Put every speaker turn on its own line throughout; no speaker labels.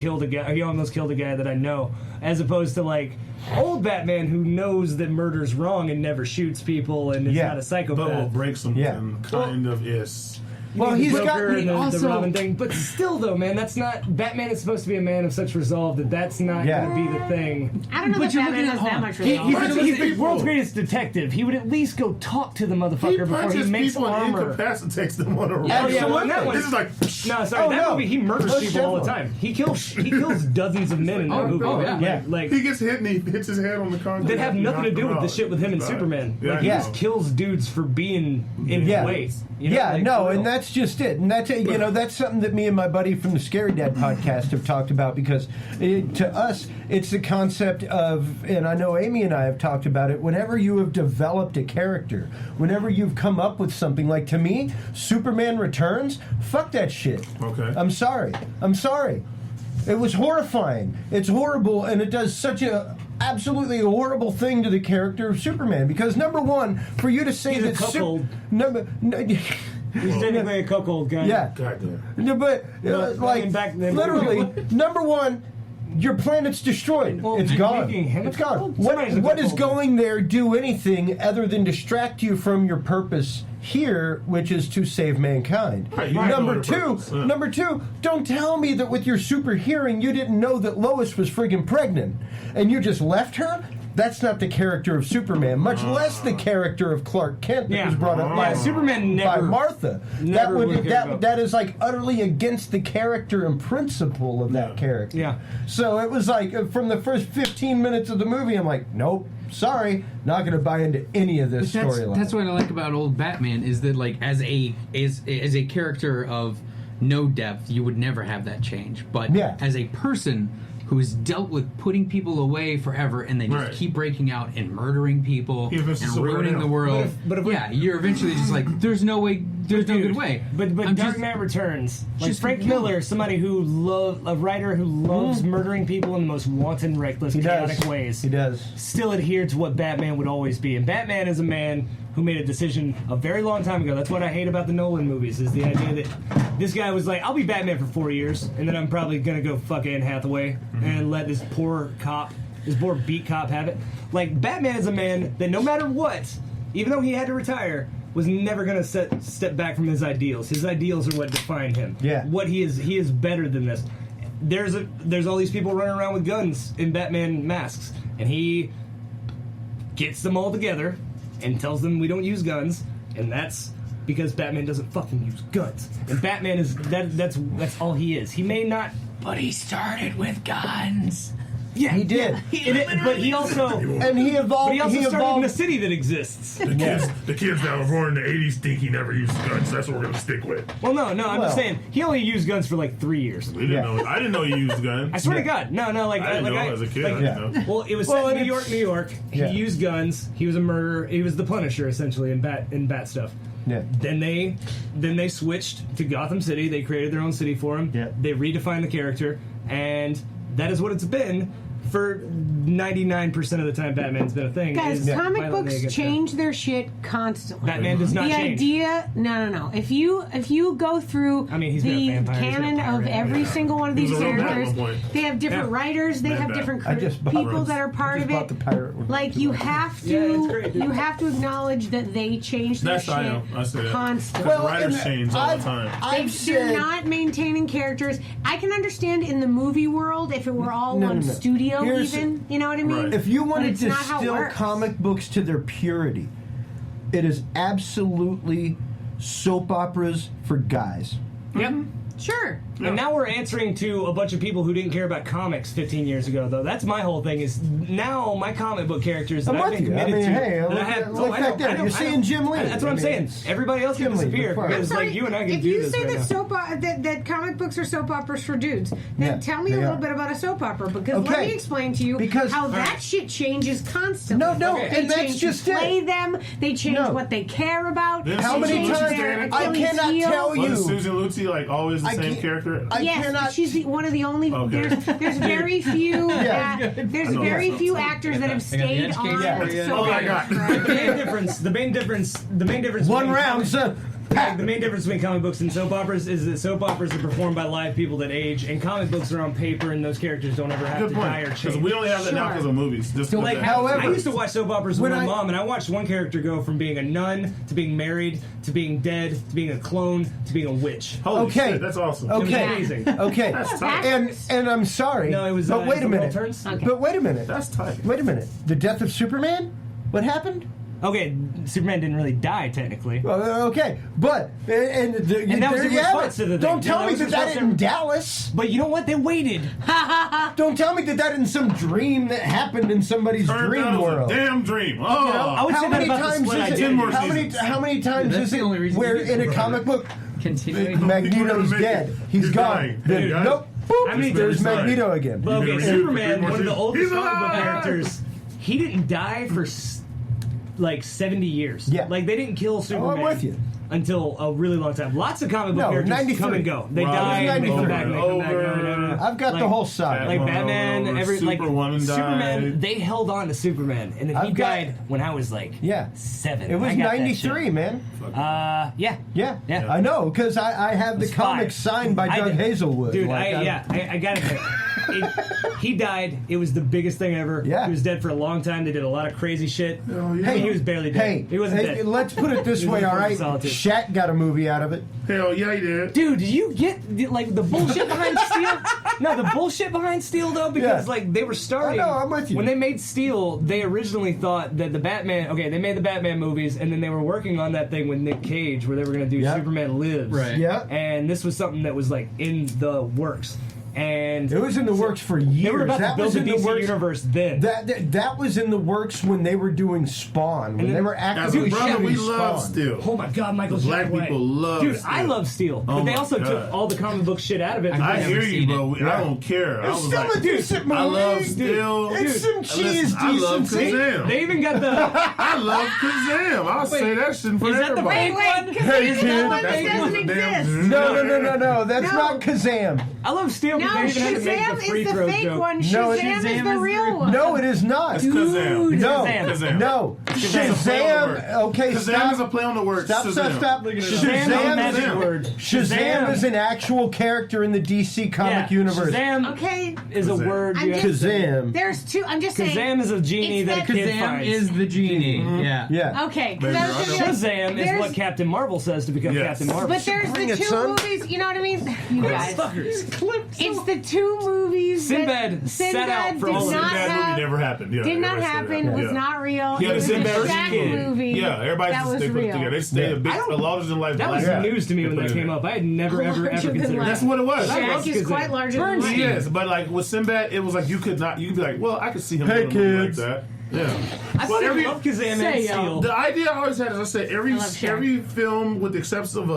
killed a guy, he almost killed a guy that I know, as opposed to like old Batman who knows that murder's wrong and never shoots people and is not a psychopath.
But will break something kind of is.
Well, he's got the Robin thing, but still, though, man, that's not. Batman is supposed to be a man of such resolve that that's not going to be the thing.
I don't know if Batman has that much resolve.
He's the world's greatest detective. He would at least go talk to the motherfucker before he makes armor.
He incapacitates them on a road.
This is like that movie. He murders people all the time. He kills dozens of men in that movie. Like
he gets hit and he hits his head on the concrete.
That have nothing to do with the shit with him and Superman. Like, he just kills dudes for being in his ways.
And that's just it. And that's that's something that me and my buddy from the Scary Dad podcast have talked about, because to us it's the concept of, and I know Amy and I have talked about it, whenever you have developed a character, whenever you've come up with something, like to me, Superman Returns, fuck that shit.
Okay.
I'm sorry. It was horrifying. It's horrible, and it does such a absolutely horrible thing to the character of Superman. Because number one, for you to say
he's
that
he's technically a cuckold guy.
Yeah. No, but literally, number one, your planet's destroyed.
Well,
it's gone. It's gone. What is going there do anything other than distract you from your purpose here, which is to save mankind?
Right,
number two, don't tell me that with your super hearing you didn't know that Lois was friggin' pregnant and you just left her. That's not the character of Superman, much less the character of Clark Kent that was brought up by
Superman
by Martha. That is like utterly against the character and principle of that character.
Yeah.
So it was like from the first 15 minutes of the movie, I'm like, nope, sorry, not going to buy into any of this storyline.
That's what I like about old Batman, is that like as a character of no depth, you would never have that change. But as a person who has dealt with putting people away forever, and they just keep breaking out and murdering people and ruining the world. But you're eventually just like, there's no way, there's no good way.
But Dark Knight Returns, like Frank Miller, somebody a writer who loves murdering people in the most wanton, reckless, chaotic ways.
He does.
Still adhered to what Batman would always be. And Batman is a man who made a decision a very long time ago. That's what I hate about the Nolan movies, is the idea that this guy was like, I'll be Batman for 4 years, and then I'm probably going to go fuck Anne Hathaway and let this poor beat cop have it. Like, Batman is a man that no matter what, even though he had to retire, was never going to step back from his ideals. His ideals are what define him.
Yeah.
What he is better than this. There's all these people running around with guns in Batman masks, and he gets them all together and tells them we don't use guns, and that's because Batman doesn't fucking use guns. And Batman is that's all he is. He may not, but he started with guns. Yeah,
he did.
But he also
he evolved.
But he also started in a city that exists.
The kids that were born in the 80s think he never used guns. That's what we're going to stick with.
Well, no, I'm just saying he only used guns for like 3 years.
We didn't know. I didn't know he used guns.
I swear to God, no. Like
I didn't know as a kid. I didn't know.
Well, it was set in New York. He used guns. He was a murderer. He was the Punisher essentially in bat stuff.
Yeah.
Then they switched to Gotham City. They created their own city for him.
Yeah.
They redefined the character, and that is what it's been for 99% of the time Batman's been a thing.
Guys, comic books change their shit constantly.
Batman does not change.
The idea, no. If you go through the canon of every single one of these characters, they have different writers, they have different people that are part of it. Like, you have to acknowledge that they change their shit constantly.
Well, writers change all the time.
They're not maintaining characters. I can understand in the movie world if it were all one studio. Even, you know what I mean?
Right.
If you want to distill comic books to their purity, it is absolutely soap operas for guys.
Yep.
Sure.
And now we're answering to a bunch of people who didn't care about comics 15 years ago, though. That's my whole thing, is now my comic book characters that I've been committed to.
Hey,
that I have,
look back there. You're seeing Jim Lee.
That's what I'm saying. Everybody else can disappear because, like, you and I can do this right now.
If you say that comic books are soap operas for dudes, then tell me a little bit about a soap opera, because let me explain to you how that shit changes constantly.
No,
and that's just it. They play them. They change what they care about.
How many times? I cannot tell you.
Was Susan Lucci like always the same character?
Yes, she's one of the only. Okay. There's very few. There's very few actors that have stayed on.
The main difference.
1 round, son.
like, the main difference between comic books and soap operas is that soap operas are performed by live people that age, and comic books are on paper, and those characters don't ever have to die or change.
Because we only have that now because of movies. Just
so, like,
however,
I used to watch soap operas with my mom, and I watched one character go from being a nun to being married to being dead to being a clone to being a witch.
Holy shit, that's awesome.
Okay, it was amazing.
Okay,
that's tight.
And I'm sorry.
No, it was.
But wait a minute.
Okay.
But wait a minute.
That's tight.
Wait a minute. The death of Superman? What happened?
Okay, Superman didn't really die technically.
Well, okay, but and
that was in response to the thing.
Don't tell me that in Dallas.
But you know what? They waited.
Don't tell me that in some dream that happened in somebody's dream world.
A damn dream. Oh,
I would say that about the split identity.
How many times is it where in a comic book Magneto's dead? He's gone. Nope. Boop, there's Magneto again.
Well, okay, Superman, one of the oldest comic book characters, he didn't die for like 70 years.
Yeah.
Like, they didn't kill Superman.
I'm with you.
Until a really long time. Lots of comic book characters
93.
come and go. They die and they come back and they come back. No.
I've got the whole side.
Like Batman, Superman, they held on to Superman. And then he died when I was like 7.
It was 93, man.
Yeah.
I know, because I have the comics signed by Doug Hazelwood.
Dude, I got it. He died. It was the biggest thing ever.
Yeah.
He was dead for a long time. They did a lot of crazy shit.
Hey,
he was barely dead. He wasn't dead.
Let's put it this way, all right? Shaq got a movie out of it.
Hell yeah, he did.
Dude, did you get like the bullshit behind Steel? No, the bullshit behind Steel though, because like they were starting.
No, I'm with you.
When they made Steel, they originally thought that the Batman. Okay, they made the Batman movies, and then they were working on that thing with Nick Cage, where they were going to do Superman Lives.
Right.
Yeah.
And this was something that was like in the works. And
it was in the works for years.
They were about to build the DC universe then.
That was in the works when they were doing Spawn. When they were actively shooting
we
Spawn.
love Steel.
Oh my God, Michael
Black people love
Steel. Dude,
Steel.
I love Steel. But they also took all the comic book shit out of it.
I hear you, bro. I don't care.
It's still a decent movie.
I love Steel.
It's some cheese
I love Kazam.
They even got the...
I love Kazam. I'll say that shit for everybody.
Wait, hey, kid. Doesn't exist.
No. That's not Kazam.
I love Steel because they even had to make the free
is the
throw
fake
joke.
one. Shazam is the real one.
No, it is not.
It's Kazam.
No. Shazam. Okay,
Kazam is a play on the word.
Stop. Shazam is an actual character in the DC comic universe.
Shazam is a word.
Kazam.
There's two. I'm just saying.
Kazam is a genie that a kid finds.
Kazam is the genie.
Yeah.
Okay.
Shazam is what Captain Marvel says to become Captain Marvel.
But there's the two movies. You know what I mean? You guys. It's the two movies.
Sinbad set out for all of
Sinbad movie never happened.
Did not happen. Was not real.
Yeah, the
Sinbad movie.
Yeah, everybody just put together. They stayed a larger than life.
That was news to me when that came up. I had never ever considered.
That's what it was.
Shaq is quite larger than life.
Yes, but like with Sinbad, it was like you could be like, well, I could see him doing a movie like that. Yeah,
I love Kazam and Steel.
The idea I always had, as I said, every film, with the exception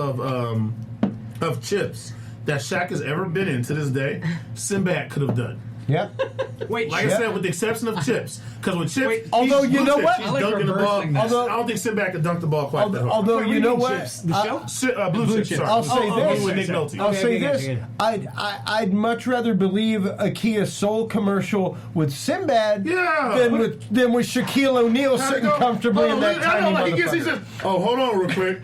of Chips, that Shaq has ever been in to this day, Sinbad could have done.
Yep.
Like I said, with the exception of Chips, because when Chips,
although you know what,
he's dunking the ball. Although I don't think Sinbad could dunk the ball quite that hard.
Although you know what,
the show,
Blue Chips.
I'll say this.
With Nick Nolte.
I'll say this. I'd much rather believe a Kia Soul commercial with Sinbad than with Shaquille O'Neal sitting comfortably in that tiny motherfucker.
He says, "Oh, hold on, real quick."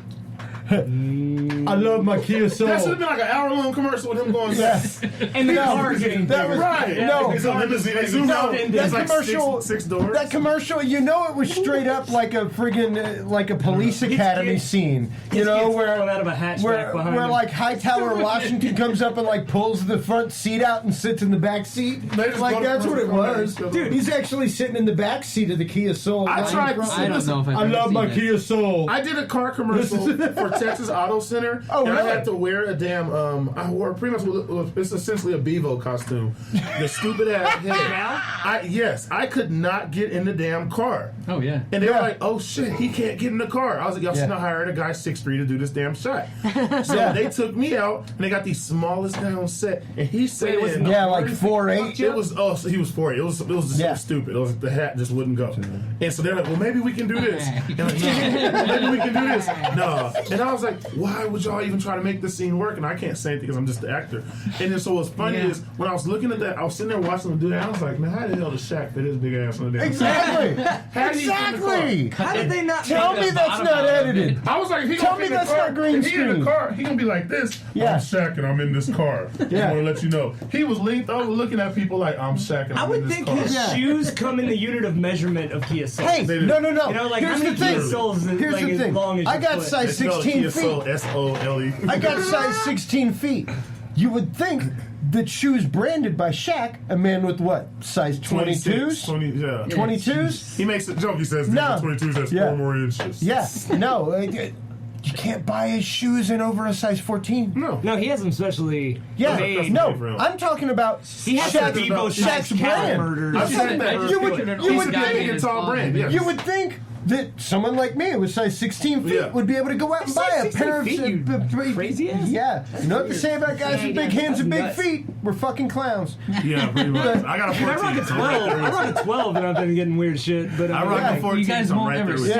I love my Kia Soul.
That should have been like an hour-long commercial with him going,
yes.
And the car getting
that was
right.
No,
it's a limousine. They zoom out.
That commercial,
six doors.
That commercial, you know, it was straight up like a friggin' like a police academy scene. You know, where
out of a hatchback behind
where
him.
like Hightower Washington comes up and like pulls the front seat out and sits in the back seat. Like that's what it was, dude. He's actually sitting in the back seat of the Kia Soul.
I tried.
I don't know if
I love my Kia Soul.
I did a car commercial for Texas Auto Center.
Oh,
and
really?
I had to wear a damn. I wore pretty much. It's essentially a Bevo costume. The stupid ass head. I could not get in the damn car.
Oh yeah.
And they were like, "Oh shit, he can't get in the car." I was like, "Y'all should have hired a guy 6'3" to do this damn shot." So they took me out, and they got the smallest guy on set, and he said,
like 4'8".
It was so he was 4'8". It was stupid. It was the hat just wouldn't go. And so they're like, "Well, maybe we can do this." And like, no, maybe we can do this. No. And I was like, "Why would y'all even try to make this scene work? And I can't say anything because I'm just the actor. And then so what's funny is when I was looking at that, I was sitting there watching him do that. I was like, man, how the hell does Shaq fit his big ass on the damn
Exactly.
Exactly.
How did they not?
Tell me that's not edited.
I was like,
tell me that's not green
screen. He in the car, he gonna be like this.
Yeah.
I'm Shaq and I'm in this car.
Yeah.
I want to let you know. He was leaned over looking at people like, I'm Shaq and I'm in this car.
I would think his shoes come in the unit of measurement of Kia Soul.
Hey, no.
You know, like
here's
how many
the thing.
Kia Souls is,
Here's
like,
the
as
thing.
long as
I
your
got
foot?
size 16 feet.
S-O-L-E.
I got size 16 feet. You would think that shoes branded by Shaq, a man with what? Size 22s? 22s?
He makes a joke. He says,
no.
22s has 4 more inches.
Yes. No. You can't buy his shoes in over a size 14.
No, he has them specially made.
No, I'm talking about
he has Shaq's brand.
I've said that. You would think it's all brand. Yes.
You would think that someone like me with size 16 feet would be able to go out and buy a pair of
crazy ass.
Yeah. You know what to say about guys with big hands and big feet? We're fucking clowns.
Yeah, pretty much. I got a 14.
I rock a 12. I rock a 12 and I've been getting weird shit. But
I rock a 14.
You guys won't ever see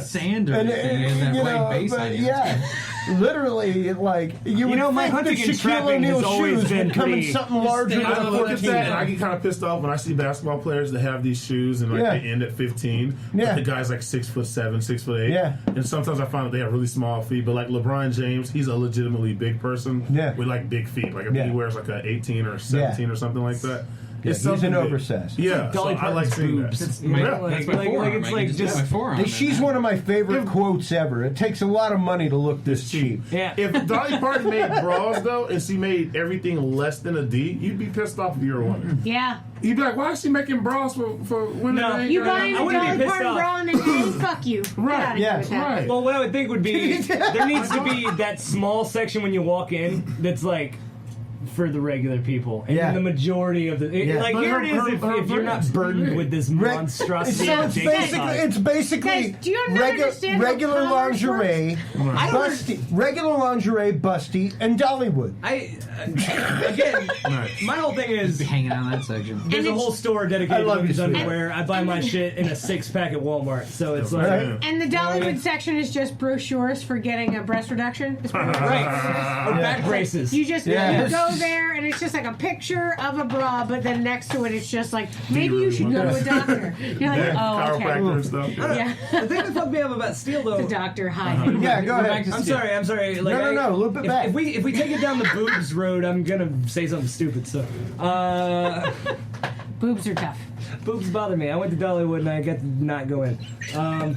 sand or anything in that white base on you.
Yeah. Literally, like you would
my
think
hunting
that
and
Shaquille
trapping has
O'Neal's
always
shoes
been
would come in
pretty.
something larger than
I
a
look at
14.
that and I get kind of pissed off when I see basketball players that have these shoes and they end at 15.
Yeah.
But the guy's like 6'7", 6'8".
Yeah.
And sometimes I find that they have really small feet. But like LeBron James, he's a legitimately big person with like big feet. Like if he wears like an 18 or 17 or something like that.
Yeah, he's an oversized.
Yeah, so I like seeing that.
That's my forearm.
It's like just my forearm.
She's one of my favorite quotes ever. It takes a lot of money to look this cheap.
Yeah.
If Dolly Parton made bras though, and she made everything less than a D, you'd be pissed off if you were a woman.
Yeah.
You'd be like, why is she making bras for women?
No.
You buying a Dolly Parton bra and then fuck you.
Right.
Yeah.
Right.
Well, what I would think would be there needs to be that small section when you walk in that's like for the regular people, and then the majority of the like
but
here it is if you're not burdened with this monstrosity.
So it's basically
Guys, do you understand
regular lingerie, regular lingerie, busty, and Dollywood.
Again, my whole thing is
hanging out in that section.
There's a whole store dedicated to women's underwear. I buy my shit in a 6-pack at Walmart, so it's like.
And the Dollywood section is just brochures for getting a breast reduction. It's
right. Or back braces.
You just you go there and it's just like a picture of a bra, but then next to it it's just like maybe you should go to a doctor. You're like, oh, okay.
Chiropractor and stuff.
Yeah.
The thing that fucked me up about Steel though.
The doctor, hi.
Yeah, go ahead.
I'm sorry. Like,
no, a little bit back.
If we take it down the boobs road, I'm gonna say something stupid. So,
boobs are tough.
Boobs bother me. I went to Dollywood and I got to not go in. I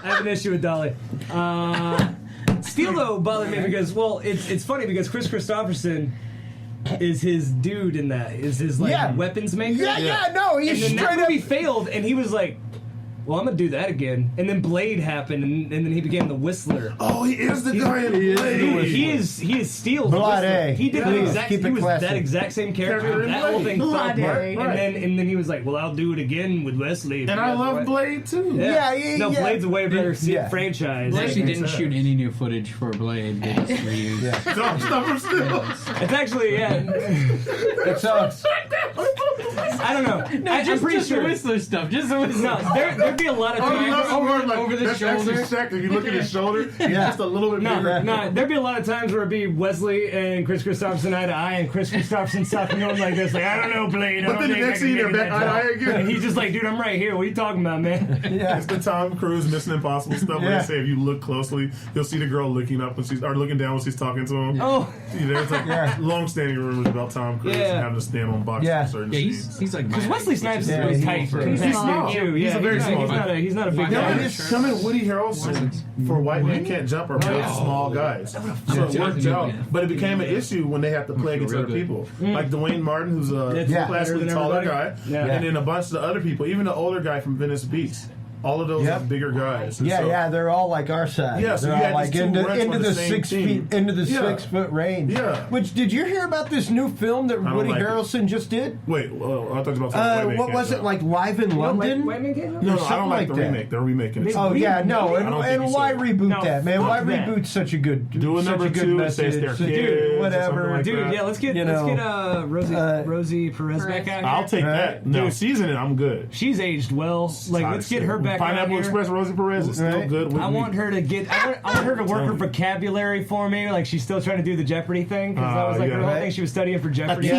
have an issue with Dolly. Steel though bothered me because it's funny because Chris Christopherson is his dude in that is his weapons maker.
No, he's
and then
straight
that
up.
movie failed and he was like, well, I'm gonna do that again. And then Blade happened, and then he became the Whistler.
Oh, he is the guy in Blade.
He is Steel's
Blade.
Whistler. He did
Keep it classy.
that exact same character. That whole thing fell apart.
Blade.
And then he was like, well, I'll do it again with Wesley.
And I love Blade too.
No, Blade's a way better franchise.
They actually didn't shoot any new footage for Blade. They just reused.
It's
actually
It's
I don't know. I'm pretty sure
Whistler stuff. Just the Whistler.
No, there'd be a lot of times
over the shoulder.
If you look at his shoulder, just a little bit bigger.
No, there'd be a lot of times where it'd be Wesley and Chris Christopherson eye to eye, and Chris Christopherson stopping going like this, like, I don't know, Blade.
But then the next scene, they're back eye to eye again.
And he's just like, dude, I'm right here. What are you talking about, man?
It's the Tom Cruise Mission Impossible stuff where they say if you look closely, you'll see the girl looking up when or looking down when she's talking to him.
Oh.
There's like long-standing rumors about Tom Cruise having to stand on boxes for certain scenes.
He's like,
because Wesley Snipes is tight for he's small too.
He's a very small
guy. He's not a big guy.
Some of Woody Harrelson for White Men Can't Jump are both small guys. So it worked out. But it became an issue when they have to play against other people. Like Dwayne Martin, who's a classically taller guy, and then a bunch of the other people, even the older guy from Venice Beach. All of those are bigger guys. And
they're all like our size.
Yeah, so
they're all like into the 6
team.
feet, into the 6 foot range.
Yeah.
Which did you hear about this new film that Woody Harrelson just did?
Wait, I thought you about
what was it like? Live in London?
No, I don't like the remake. They're remaking it.
Oh yeah, no, and why reboot that, man? Why reboot such a good?
Do a number 2 and say it's their kids,
whatever.
Dude, let's get Rosie Perez back out here.
I'll take that. No, she's in it. I'm good.
She's aged well. Like, let's get her back. back
Pineapple Express, Rosie Perez is still good.
I want her to get. I want her to work her vocabulary for me. Like she's still trying to do the Jeopardy thing because that was like her whole thing. She was studying for Jeopardy.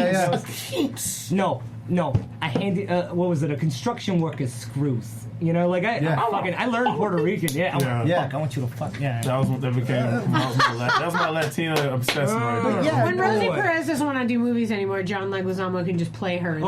No. I handed. What was it? A construction worker's screws. You know, like I learned Puerto Rican. Fuck, I want you to fuck. Yeah.
That was what that became. That was my Latina obsession right there.
When Rosie Perez doesn't want to do movies anymore, John Leguizamo can just play her.